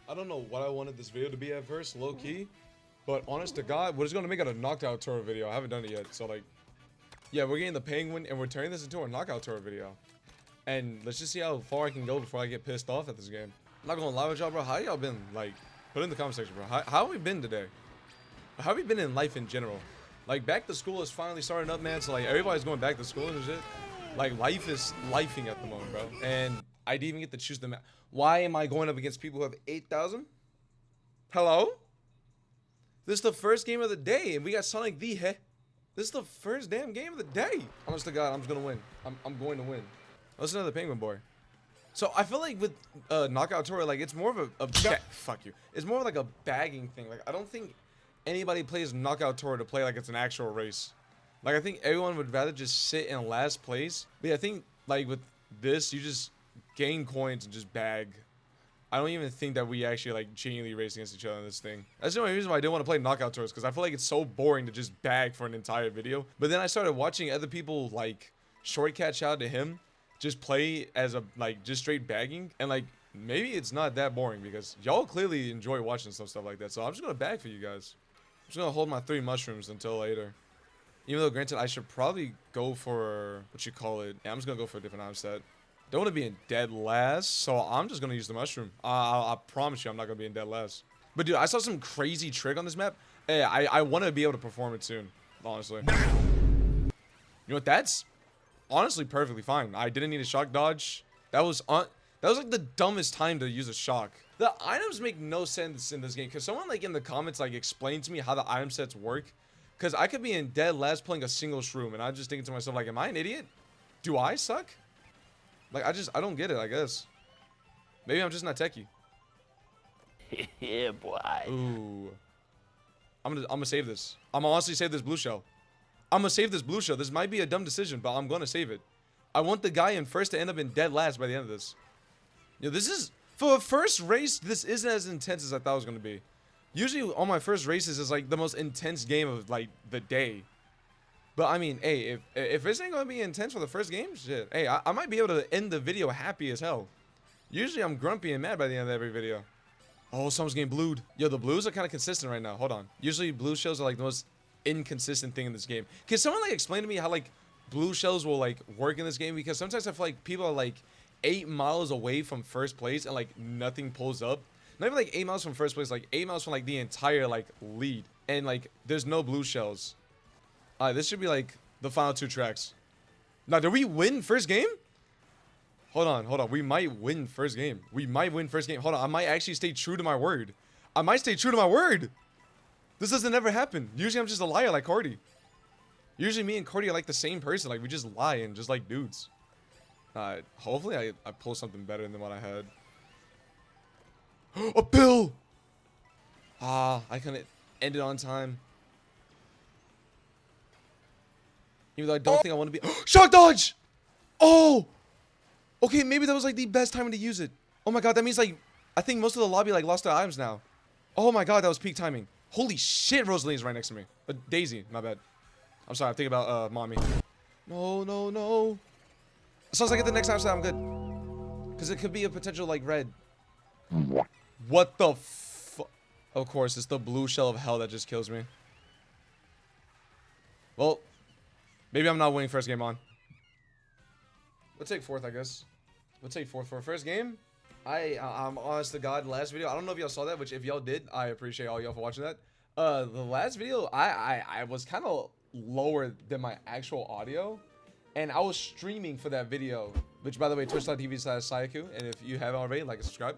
I don't know what I wanted this video to be at first, low key. But honest to God, we're just gonna make it a knockout tour video. I haven't done it yet, so like, yeah, we're getting the penguin and we're turning this into a knockout tour video. And let's just see how far I can go before I get pissed off at this game. I'm not gonna lie with y'all, bro. How y'all been? Like, put it in the comment section, bro. How have we been today? How have we been in life in general? Like, back to school is finally starting up, man. So like, everybody's going back to school and shit. Like, life is lifing at the moment, bro. And I didn't even get to choose the map. Why am I going up against people who have 8,000? Hello? This is the first game of the day, and we got Sonic the He. This is the first damn game of the day. Honest to God, I'm just gonna win. I'm going to win. Listen to the penguin boy. So I feel like with knockout tour, like it's more of a fuck you. It's more of like a bagging thing. Like I don't think anybody plays knockout tour to play like it's an actual race. Like I think everyone would rather just sit in last place. But yeah, I think like with this, you just gain coins and just bag. I don't even think that we actually like genuinely race against each other in this thing. That's the only reason why I didn't want to play knockout tours, because I feel like it's so boring to just bag for an entire video. But then I started watching other people like Shortcat, shout out to him, just play as a like just straight bagging, and like maybe it's not that boring because y'all clearly enjoy watching some stuff like that. So I'm just gonna bag for you guys. I'm just gonna hold my 3 mushrooms until later. Even though granted I should probably go for what you call it. Yeah, I'm just gonna go for a different item set. Don't want to be in dead last, so I'm just gonna use the mushroom. I promise you I'm not gonna be in dead last. But dude, I saw some crazy trick on this map. Hey, I want to be able to perform it soon, honestly. You know what? That's honestly perfectly fine. I didn't need a shock dodge. That was like the dumbest time to use a shock. The items make no sense in this game. Cause someone like in the comments like explain to me how the item sets work. Cause I could be in dead last playing a single shroom, and I'm just thinking to myself like, am I an idiot? Do I suck? Like I don't get it. I guess maybe I'm just not techie. Yeah, boy. Ooh, I'm gonna save this. I'm gonna honestly save this blue shell. I'm gonna save this blue shell. This might be a dumb decision, but I'm gonna save it. I want the guy in first to end up in dead last by the end of this. You know, this is for a first race. This isn't as intense as I thought it was gonna be. Usually, on my first races is like the most intense game of like the day. But I mean, hey, if this ain't gonna be intense for the first game, shit. Hey, I might be able to end the video happy as hell. Usually I'm grumpy and mad by the end of every video. Oh, someone's getting blued. Yo, the blues are kind of consistent right now. Hold on. Usually blue shells are like the most inconsistent thing in this game. Can someone like explain to me how like blue shells will like work in this game? Because sometimes I feel like people are like 8 miles away from first place and like nothing pulls up. Not even like 8 miles from first place, like 8 miles from like the entire like lead. And like there's no blue shells. Alright, this should be like the final 2 tracks. Now, did we win first game? Hold on. We might win first game. Hold on, I might actually stay true to my word. This doesn't ever happen. Usually I'm just a liar like Cardi. Usually me and Cardi are like the same person. Like we just lie and just like dudes. Alright, hopefully I pull something better than what I had. A pill! Ah, I couldn't end it on time. Even though I don't think I want to be. Shock dodge! Oh! Okay, maybe that was like the best time to use it. Oh my god, that means like I think most of the lobby like lost their items now. Oh my god, that was peak timing. Holy shit, Rosaline's right next to me. Daisy, my bad. I'm sorry, I'm thinking about mommy. No. As long as I get the next time set, I'm good. Because it could be a potential like red. What the fuck? Of course, it's the blue shell of hell that just kills me. Well, maybe I'm not winning first game on. We'll take 4th, I guess. We'll take 4th for first game. I'm honest to God, last video, I don't know if y'all saw that, which if y'all did, I appreciate all y'all for watching that. The last video, I was kind of lower than my actual audio, and I was streaming for that video, which by the way, twitch.tv/Sayaku, and if you haven't already, like and subscribe.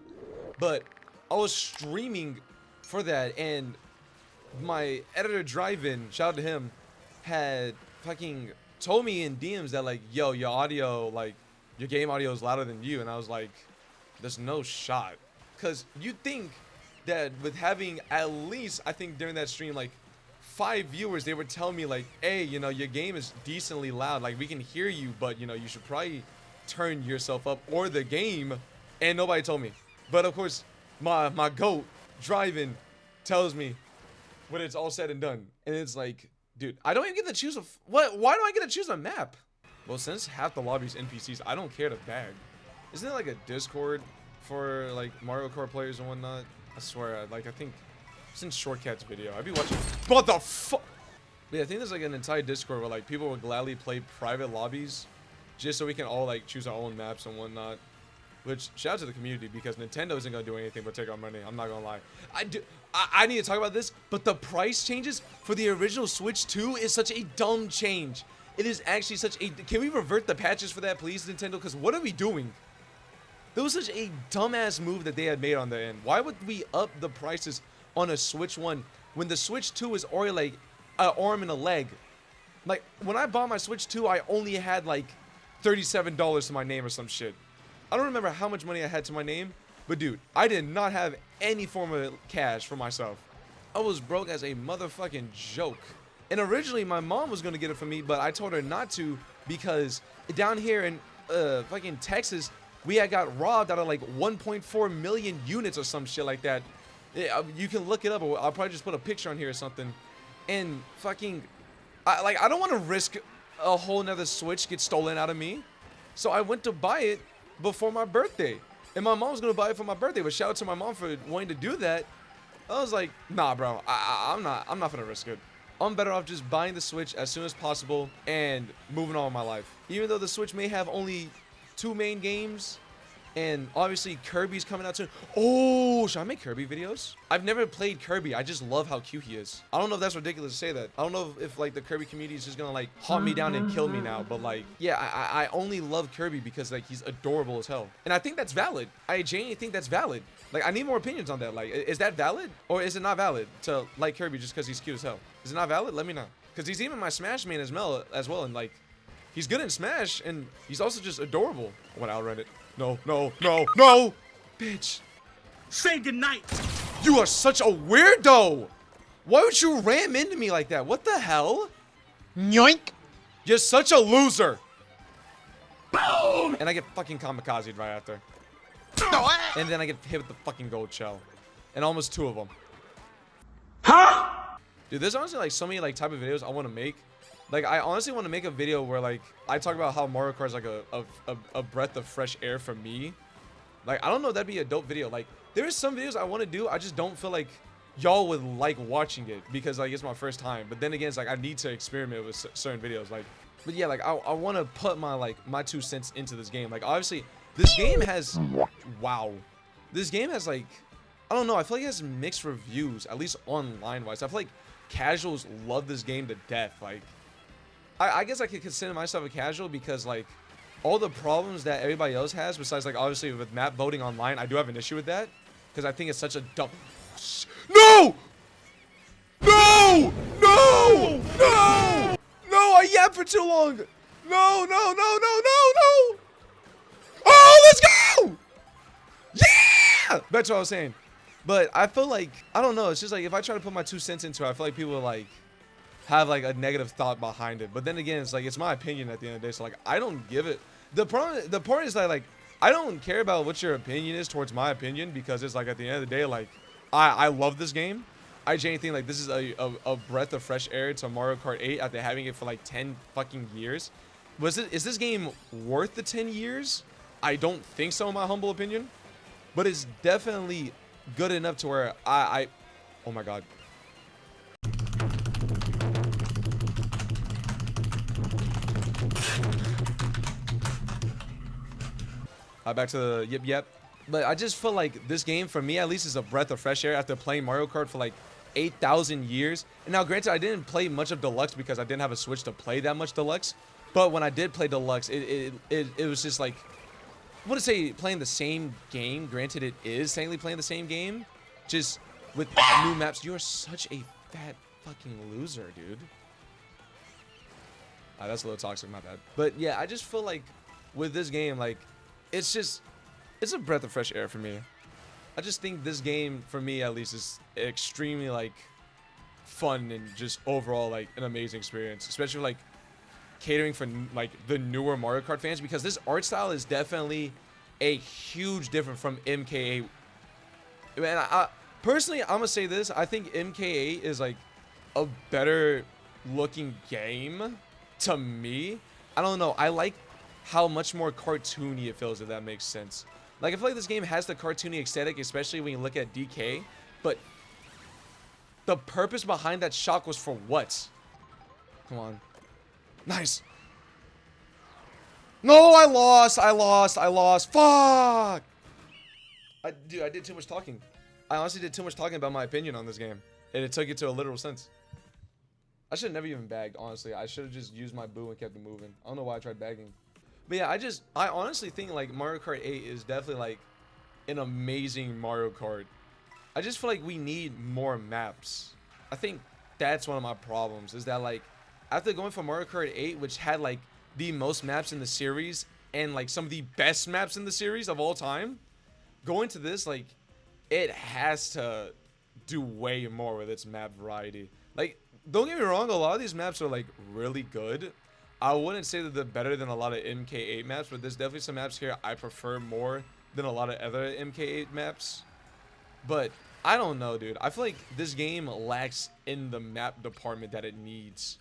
But I was streaming for that, and my editor Drive-In, shout out to him, had fucking told me in DMs that like, yo, your audio, like your game audio is louder than you. And I was like, there's no shot. Cause you think that with having at least, I think during that stream, like 5 viewers, they would tell me like, hey, you know, your game is decently loud. Like we can hear you, but you know, you should probably turn yourself up or the game. And nobody told me. But of course, my GOAT Drive-In tells me when it's all said and done. And it's like, dude, I don't even get to choose a what? Why do I get to choose a map? Well, since half the lobby's NPCs, I don't care to bag. Isn't it like a Discord for like Mario Kart players and whatnot. I swear, like I think it's in Shortcat's video. I'd be watching. What the fuck? Yeah, I think there's like an entire Discord where like people would gladly play private lobbies, just so we can all like choose our own maps and whatnot. Which shout out to the community because Nintendo isn't gonna do anything but take our money. I'm not gonna lie. I need to talk about this, but the price changes for the original Switch 2 is such a dumb change. It is actually such a. Can we revert the patches for that, please, Nintendo? Because what are we doing? That was such a dumbass move that they had made on their end. Why would we up the prices on a Switch 1 when the Switch 2 is already like an arm and a leg? Like when I bought my Switch 2, I only had like $37 to my name or some shit. I don't remember how much money I had to my name, but dude, I did not have any form of cash for myself. I was broke as a motherfucking joke. And originally my mom was gonna get it for me, but I told her not to because down here in fucking Texas, we had got robbed out of like 1.4 million units or some shit like that. You can look it up, or I'll probably just put a picture on here or something. And fucking, I don't want to risk a whole nother Switch get stolen out of me. So I went to buy it before my birthday, and my mom was gonna buy it for my birthday, but shout out to my mom for wanting to do that. I was like, nah bro, I'm not gonna risk it. I'm better off just buying the Switch as soon as possible and moving on with my life. Even though the Switch may have only 2 main games, and obviously Kirby's coming out soon. Oh, should I make Kirby videos? I've never played Kirby. I just love how cute he is. I don't know if that's ridiculous to say that. I don't know if like the Kirby community is just gonna like hunt me down and kill me now. But like, yeah, I only love Kirby because like he's adorable as hell. And I think that's valid. I genuinely think that's valid. Like I need more opinions on that. Like, is that valid or is it not valid to like Kirby just because he's cute as hell? Is it not valid? Let me know. Because he's even my Smash main as well, and like he's good in Smash and he's also just adorable. I want to outrun it. No, no, no, no! Bitch. Say goodnight. You are such a weirdo! Why would you ram into me like that? What the hell? Yoink! You're such a loser! Boom! And I get fucking kamikazed right after. And then I get hit with the fucking gold shell. And almost 2 of them. Huh? Dude, there's honestly like so many like type of videos I want to make. Like, I honestly want to make a video where, like, I talk about how Mario Kart is, like, a breath of fresh air for me. Like, I don't know if that'd be a dope video. Like, there is some videos I want to do. I just don't feel like y'all would like watching it because, like, it's my first time. But then again, it's like, I need to experiment with certain videos. Like, but yeah, like, I want to put my, like, my 2 cents into this game. Like, obviously, this game has, wow. This game has, like, I don't know. I feel like it has mixed reviews, at least online-wise. I feel like casuals love this game to death. Like, I guess I could consider myself a casual because, like, all the problems that everybody else has, besides, like, obviously with map voting online, I do have an issue with that. Because I think it's such a dumb... No! No! No! No! No, I yapped for too long! No, no, no, no, no, no! Oh, let's go! Yeah! That's what I was saying. But I feel like, I don't know, it's just like, if I try to put my 2 cents into it, I feel like people are like... have like a negative thought behind it, but then again, it's like it's my opinion at the end of the day, so like I don't give it. The point is that like I don't care about what your opinion is towards my opinion because it's like at the end of the day, like I love this game. I genuinely think like this is a breath of fresh air to Mario Kart 8 after having it for like 10 fucking years. Is this game worth the 10 years? I don't think so, in my humble opinion, but it's definitely good enough to where oh my god. Back to the yep. But I just feel like this game, for me at least, is a breath of fresh air after playing Mario Kart for like 8,000 years. And now, granted, I didn't play much of Deluxe because I didn't have a Switch to play that much Deluxe. But when I did play Deluxe, it was just like, I wouldn't say playing the same game. Granted, it is technically playing the same game, just with new maps. You're such a fat fucking loser, dude. That's a little toxic, my bad. But yeah, I just feel like with this game, like, it's a breath of fresh air for me. I just think this game, for me at least, is extremely like fun and just overall like an amazing experience, especially like catering for like the newer Mario Kart fans, because this art style is definitely a huge difference from MK8. Man, I personally, I'm gonna say this, I think MK8 is like a better looking game to me. I don't know, I like how much more cartoony it feels, if that makes sense. Like, I feel like this game has the cartoony aesthetic, especially when you look at DK, but the purpose behind that shock was for what? Come on. Nice. No, I lost. Fuck! Dude, I did too much talking. I honestly did too much talking about my opinion on this game. And it took it to a literal sense. I should have never even bagged, honestly. I should have just used my boo and kept it moving. I don't know why I tried bagging. But yeah, I honestly think like Mario Kart 8 is definitely like an amazing Mario Kart. I just feel like we need more maps. I think that's one of my problems, is that like after going from Mario Kart 8, which had like the most maps in the series and like some of the best maps in the series of all time, going to this, like, it has to do way more with its map variety. Like, don't get me wrong, a lot of these maps are like really good. I wouldn't say that they're better than a lot of MK8 maps, but there's definitely some maps here I prefer more than a lot of other MK8 maps. But I don't know, dude. I feel like this game lacks in the map department that it needs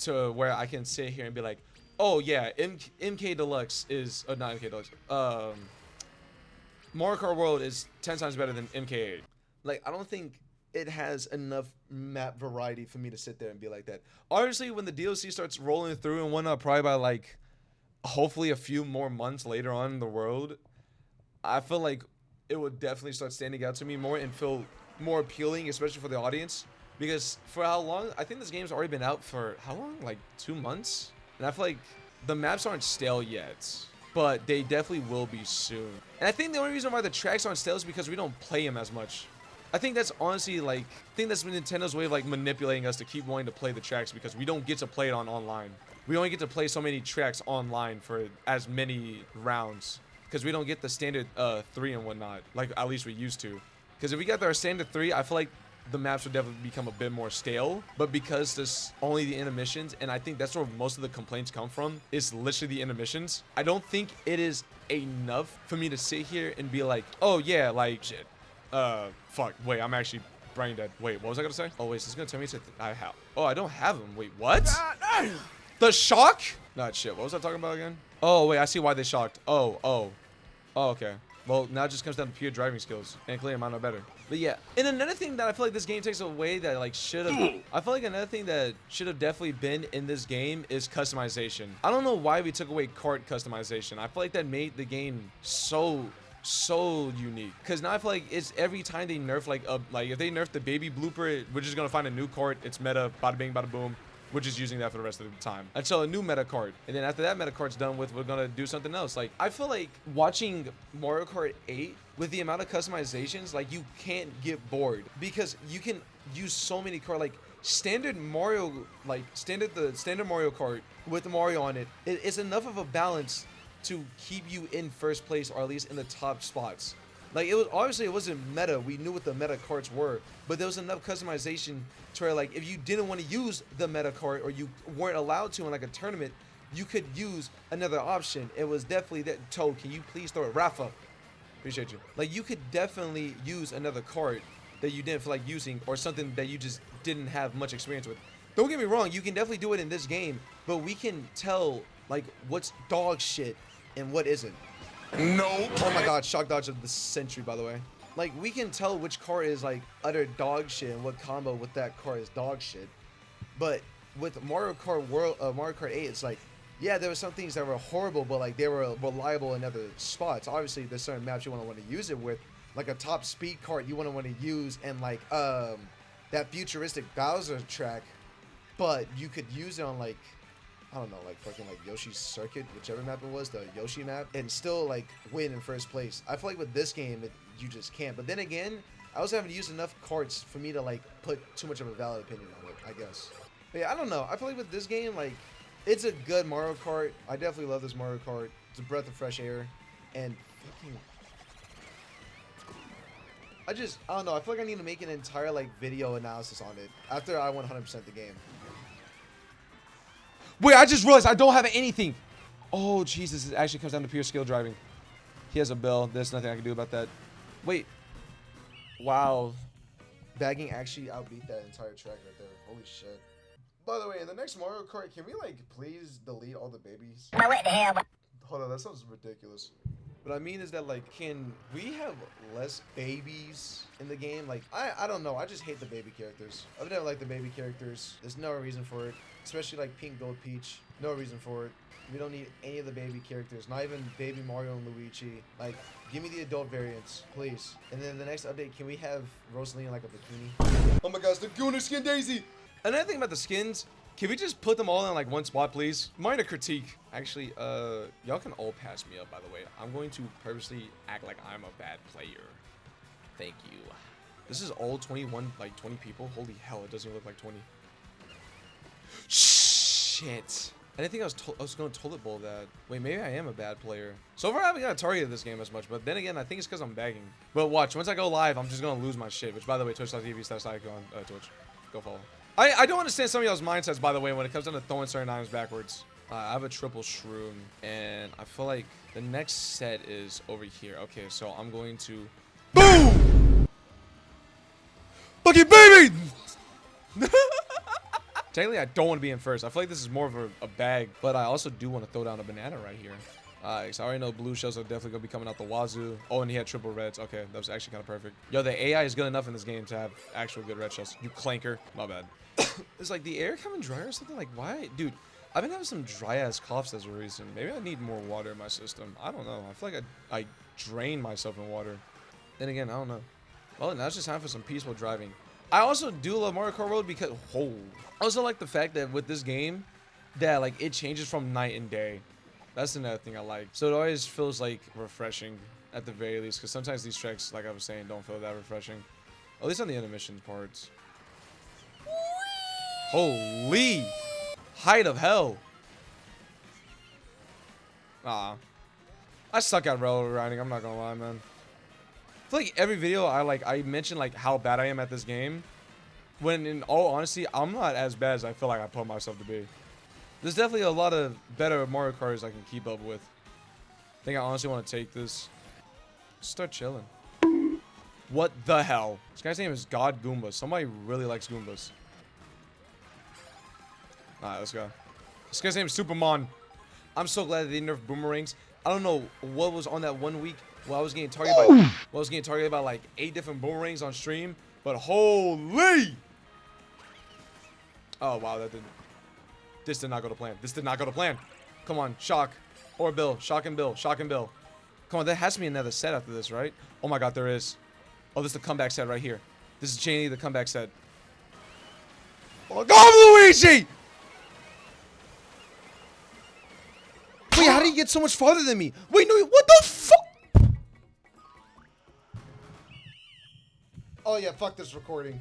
to where I can sit here and be like, oh yeah, MK Deluxe is not MK Deluxe. Mario Kart World is 10 times better than MK8. Like, I don't think it has enough map variety for me to sit there and be like that. Obviously, when the DLC starts rolling through and whatnot, probably by like hopefully a few more months later on in the road, I feel like it would definitely start standing out to me more and feel more appealing, especially for the audience. Because for how long? I think this game's already been out for how long? Like 2 months? And I feel like the maps aren't stale yet, but they definitely will be soon. And I think the only reason why the tracks aren't stale is because we don't play them as much. I think that's honestly like, I think that's Nintendo's way of like manipulating us to keep wanting to play the tracks, because we don't get to play it on online. We only get to play so many tracks online for as many rounds, because we don't get the standard 3 and whatnot, like at least we used to. Because if we got our standard 3, I feel like the maps would definitely become a bit more stale. But because there's only the intermissions, and I think that's where most of the complaints come from, is literally the intermissions, I don't think it is enough for me to sit here and be like, oh yeah, like shit. Fuck, wait, I'm actually brain dead. Wait, what was I gonna say? Oh wait, is this gonna tell me to I have, oh, I don't have them. Wait, what? The shock? Not shit, what was I talking about again? Oh wait, I see why they shocked. Oh, okay. Well, now it just comes down to pure driving skills, and clearly mine are better. But yeah, and another thing that I feel like this game takes away that like should have, I feel like another thing that should have definitely been in this game is customization. I don't know why we took away kart customization. I feel like that made the game so unique, because now I feel like it's every time they nerf like if they nerf the baby blooper, we're just gonna find a new kart. It's meta, bada bing, bada boom. We're just using that for the rest of the time until a new meta card. And then after that meta card's done with, we're gonna do something else. Like, I feel like watching Mario Kart 8 with the amount of customizations, like, you can't get bored, because you can use so many cards. Like, standard Mario, like the standard Mario Kart with Mario on it, it's enough of a balance to keep you in first place, or at least in the top spots. Like, it was obviously, it wasn't meta. We knew what the meta carts were, but there was enough customization to where, like, if you didn't want to use the meta cart, or you weren't allowed to in like a tournament, you could use another option. It was definitely that. Toad, can you please throw it? Rafa, appreciate you. Like, you could definitely use another cart that you didn't feel like using, or something that you just didn't have much experience with. Don't get me wrong, you can definitely do it in this game, but we can tell like what's dog shit and what isn't. No. Oh my god, shock dodge of the century, by the way. Like, we can tell which car is like utter dog shit and what combo with that car is dog shit. But with Mario Kart World, Mario Kart 8, it's like, yeah, there were some things that were horrible, but like they were reliable in other spots. Obviously, there's certain maps you want to use it with, like a top speed kart you want to use, and like that futuristic Bowser track. But you could use it on like, I don't know, like fucking like Yoshi's Circuit, whichever map it was, the Yoshi map, and still like win in first place. I feel like with this game, you just can't. But then again, I also haven't used enough carts for me to like put too much of a valid opinion on it, I guess. But yeah, I don't know. I feel like with this game, like, it's a good Mario Kart. I definitely love this Mario Kart. It's a breath of fresh air, and fucking, I don't know. I feel like I need to make an entire like video analysis on it after I 100% the game. Wait, I just realized I don't have anything. Oh, Jesus. It actually comes down to pure skill driving. He has a bill. There's nothing I can do about that. Wait. Wow. Bagging actually outbeat that entire track right there. Holy shit. By the way, in the next Mario Kart, can we, like, please delete all the babies? What the hell? Hold on, that sounds ridiculous. What I mean is that, like, can we have less babies in the game? Like, I don't know. I just hate the baby characters. I've never liked the baby characters. There's no reason for it. Especially, like, Pink, Gold, Peach. No reason for it. We don't need any of the baby characters. Not even Baby Mario and Luigi. Like, give me the adult variants, please. And then the next update, can we have Rosalina like a bikini? Oh my gosh, the Gooner Skin Daisy! Another thing about the skins, can we just put them all in like one spot, please? Minor critique. Actually, y'all can all pass me up, by the way. I'm going to purposely act like I'm a bad player. Thank you. This is all 21, like 20 people. Holy hell, it doesn't even look like 20. Shit. I didn't think I was going to toilet bowl that. Wait, maybe I am a bad player. So far, I haven't got targeted this game as much, but then again, I think it's because I'm begging. But watch, once I go live, I'm just going to lose my shit, which, by the way, twitch.tv/psycho on Twitch. Go follow. I don't understand some of y'all's mindsets, by the way, when it comes down to throwing certain items backwards. I have a triple shroom, and I feel like the next set is over here. Okay, so I'm going to... BOOM! Lucky baby! Technically, I don't want to be in first. I feel like this is more of a bag, but I also do want to throw down a banana right here. So I already know blue shells are definitely going to be coming out the wazoo. Oh, and he had triple reds. Okay, that was actually kind of perfect. Yo, the AI is good enough in this game to have actual good red shells. You clanker. My bad. It's like the air coming dry or something? Like, why? Dude, I've been having some dry-ass coughs as a reason. Maybe I need more water in my system. I don't know. I feel like I drain myself in water. Then again, I don't know. Well, now it's just time for some peaceful driving. I also do love Mario Kart World because, I also like the fact that with this game, that like it changes from night and day. That's another thing I like. So it always feels like refreshing at the very least, because sometimes these tracks, like I was saying, don't feel that refreshing. At least on the intermission parts. Holy height of hell. I suck at railroad riding, I'm not gonna lie, man. I feel like every video I mention like how bad I am at this game, when in all honesty, I'm not as bad as I feel like I put myself to be. There's definitely a lot of better Mario Karts I can keep up with. I think I honestly want to take this. Start chilling. What the hell? This guy's name is God Goomba. Somebody really likes Goombas. Alright, let's go. This guy's name is Superman. I'm so glad that they nerfed boomerangs. I don't know what was on that 1 week while I was getting targeted by like 8 different boomerangs on stream, but holy! Oh wow, this did not go to plan. This did not go to plan. Come on, Shock or Bill, Shock and Bill, Shock and Bill. Come on, there has to be another set after this, right? Oh my God, there is. Oh, this is the comeback set right here. This is Cheney, the comeback set. Oh, go Luigi! Wait, how did he get so much farther than me? Wait, no, what the fuck? Oh yeah, fuck this recording.